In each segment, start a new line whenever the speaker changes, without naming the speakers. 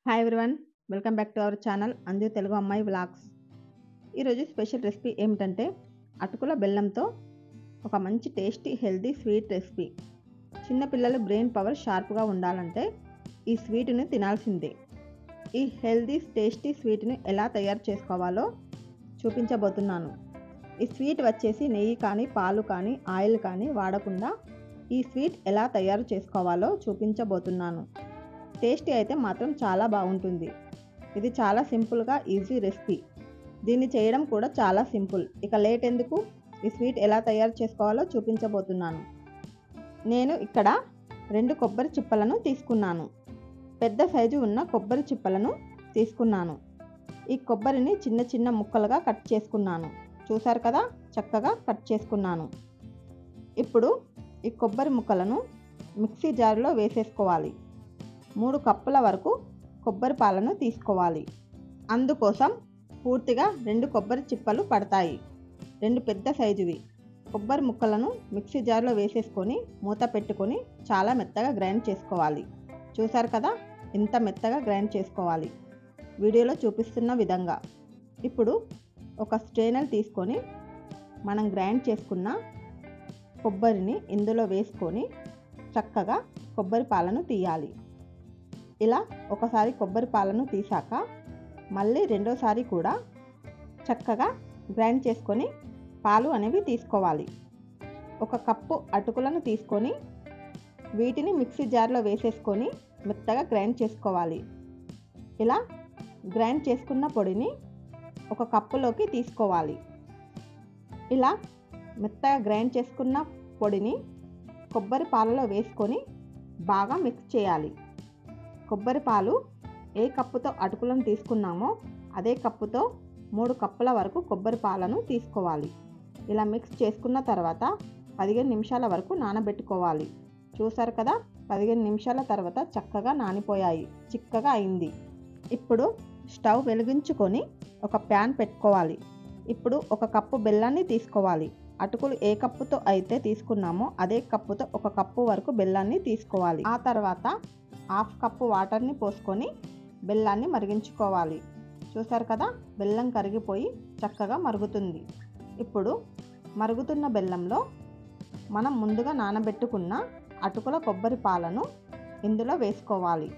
Hi everyone, welcome back to our channel Anju Telugu అమ్మాయి vlogs. ఈరోజు special recipe ఏమిటంటే అటుకుల బెల్లంతో ఒక మంచి టేస్టీ హెల్తీ స్వీట్ రెసిపీ. చిన్నపిల్లల బ్రెయిన్ పవర్ షార్ప్గా ఉండాలంటే ఈ స్వీట్ని తినాల్సిందే. ఈ హెల్తీ టేస్టీ స్వీట్ని ఎలా తయారు చేసుకోవాలో చూపించబోతున్నాను. ఈ స్వీట్ వచ్చేసి నెయ్యి కానీ పాలు కానీ ఆయిల్ కానీ వాడకుండా ఈ స్వీట్ ఎలా తయారు చేసుకోవాలో చూపించబోతున్నాను. టేస్టీ అయితే మాత్రం చాలా బాగుంటుంది. ఇది చాలా సింపుల్గా ఈజీ రెసిపీ. దీన్ని చేయడం కూడా చాలా సింపుల్. ఇక లేట్ ఎందుకు, ఈ స్వీట్ ఎలా తయారు చేసుకోవాలో చూపించబోతున్నాను. నేను ఇక్కడ 2 కొబ్బరి చిప్పలను తీసుకున్నాను. పెద్ద సైజు ఉన్న కొబ్బరి చిప్పలను తీసుకున్నాను. ఈ కొబ్బరిని చిన్న చిన్న ముక్కలుగా కట్ చేసుకున్నాను. చూసారు కదా, చక్కగా కట్ చేసుకున్నాను. ఇప్పుడు ఈ కొబ్బరి ముక్కలను మిక్సీ జార్లో వేసేసుకోవాలి. 3 కప్పుల వరకు కొబ్బరి పాలను తీసుకోవాలి. అందుకోసం పూర్తిగా 2 కొబ్బరి చిప్పలు పడతాయి. 2 పెద్ద సైజువి కొబ్బరి ముక్కలను మిక్సీ జార్లో వేసేసుకొని మూత పెట్టుకొని చాలా మెత్తగా గ్రైండ్ చేసుకోవాలి. చూసారు కదా, ఇంత మెత్తగా గ్రైండ్ చేసుకోవాలి, వీడియోలో చూపిస్తున్న విధంగా. ఇప్పుడు ఒక స్ట్రైనర్ తీసుకొని మనం గ్రైండ్ చేసుకున్న కొబ్బరిని ఇందులో వేసుకొని చక్కగా కొబ్బరి పాలను తీయాలి. ఇలా ఒకసారి కొబ్బరి పాలను తీసాక మళ్ళీ రెండోసారి కూడా చక్కగా గ్రైండ్ చేసుకొని పాలు అనేవి తీసుకోవాలి. 1 కప్పు అటుకులను తీసుకొని వీటిని మిక్సీ జార్లో వేసేసుకొని మెత్తగా గ్రైండ్ చేసుకోవాలి. ఇలా గ్రైండ్ చేసుకున్న పొడిని 1 కప్పులోకి తీసుకోవాలి. ఇలా మెత్తగా గ్రైండ్ చేసుకున్న పొడిని కొబ్బరి పాలలో వేసుకొని బాగా మిక్స్ చేయాలి. కొబ్బరి పాలు ఏ కప్పుతో అటుకులను తీసుకున్నామో అదే కప్పుతో 3 కప్పుల వరకు కొబ్బరి పాలను తీసుకోవాలి. ఇలా మిక్స్ చేసుకున్న తర్వాత 15 నిమిషాల వరకు నానబెట్టుకోవాలి. చూసారు కదా, 15 నిమిషాల తర్వాత చక్కగా నానిపోయాయి, చిక్కగా అయింది. ఇప్పుడు స్టవ్ వెలిగించుకొని ఒక ప్యాన్ పెట్టుకోవాలి. ఇప్పుడు 1 కప్పు బెల్లాన్ని తీసుకోవాలి. అటుకులు ఏ కప్పుతో అయితే తీసుకున్నామో అదే కప్పుతో 1 కప్పు వరకు బెల్లాన్ని తీసుకోవాలి. ఆ తర్వాత 1/2 కప్పు వాటర్ని పోసుకొని బెల్లాన్ని మరిగించుకోవాలి. చూసారు కదా, బెల్లం కరిగిపోయి చక్కగా మరుగుతుంది. ఇప్పుడు మరుగుతున్న బెల్లంలో మనం ముందుగా నానబెట్టుకున్న అటుకుల కొబ్బరి పాలను ఇందులో వేసుకోవాలి.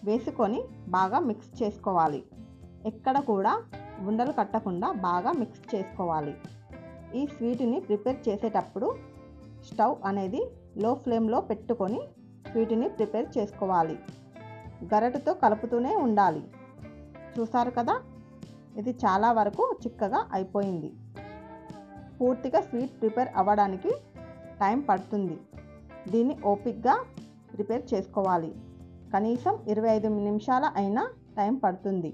వేసుకొని బాగా మిక్స్ చేసుకోవాలి. ఎక్కడ కూడా ఉండలు కట్టకుండా బాగా మిక్స్ చేసుకోవాలి. ఈ స్వీట్ని ప్రిపేర్ చేసేటప్పుడు స్టవ్ అనేది లో ఫ్లేమ్లో పెట్టుకొని స్వీట్ని ప్రిపేర్ చేసుకోవాలి. గరిటెతో కలుపుతూనే ఉండాలి. చూసారు కదా, ఇది చాలా వరకు చిక్కగా అయిపోయింది. పూర్తిగా స్వీట్ ప్రిపేర్ అవ్వడానికి టైం పడుతుంది. దీన్ని ఓపిక్గా ప్రిపేర్ చేసుకోవాలి. కనీసం 25 నిమిషాల అయినా టైం పడుతుంది.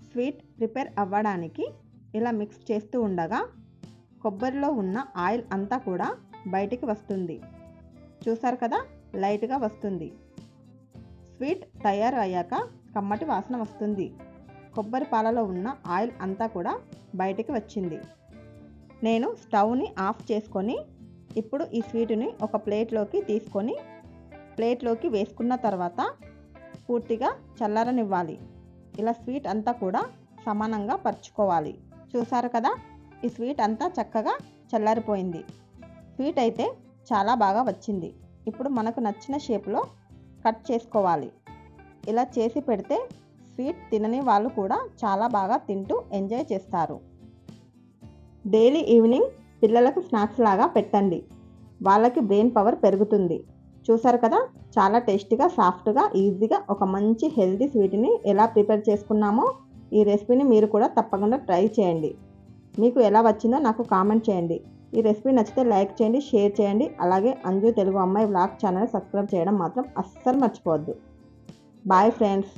స్వీట్ ప్రిపేర్ అవ్వడానికి ఇలా మిక్స్ చేస్తూ ఉండగా కొబ్బరిలో ఉన్న ఆయిల్ అంతా కూడా బయటికి వస్తుంది. చూసారు కదా, లైట్గా వస్తుంది. స్వీట్ తయారు అయ్యాక కమ్మటి వాసన వస్తుంది. కొబ్బరి పాలలో ఉన్న ఆయిల్ అంతా కూడా బయటికి వచ్చింది. నేను స్టవ్ని ఆఫ్ చేసుకొని ఇప్పుడు ఈ స్వీట్ని ఒక ప్లేట్లోకి తీసుకొని ప్లేట్లోకి వేసుకున్న తర్వాత పూర్తిగా చల్లారనివ్వాలి. ఇలా స్వీట్ అంతా కూడా సమానంగా పరుచుకోవాలి. చూసారు కదా, ఈ స్వీట్ అంతా చక్కగా చల్లారిపోయింది. స్వీట్ అయితే చాలా బాగా వచ్చింది. ఇప్పుడు మనకు నచ్చిన షేప్లో కట్ చేసుకోవాలి. ఇలా చేసి పెడితే స్వీట్ తినని వాళ్ళు కూడా చాలా బాగా తింటూ ఎంజాయ్ చేస్తారు. డైలీ ఈవినింగ్ పిల్లలకు స్నాక్స్ లాగా పెట్టండి, వాళ్ళకి బ్రెయిన్ పవర్ పెరుగుతుంది. చూసారు కదా, చాలా టేస్టీగా సాఫ్ట్గా ఈజీగా ఒక మంచి హెల్తీ స్వీట్ని ఎలా ప్రిపేర్ చేసుకున్నామో ఈ రెసిపీని మీరు కూడా తప్పకుండా ట్రై చేయండి. మీకు ఎలా వచ్చిందో నాకు కామెంట్ చేయండి. ఈ రెసిపీ నచ్చితే లైక్ చేయండి, షేర్ చేయండి. అలాగే అంజు తెలుగు అమ్మాయి వ్లాగ్ ఛానల్ సబ్స్క్రైబ్ చేయడం మాత్రం అస్సలు మర్చిపోవద్దు. Bye friends.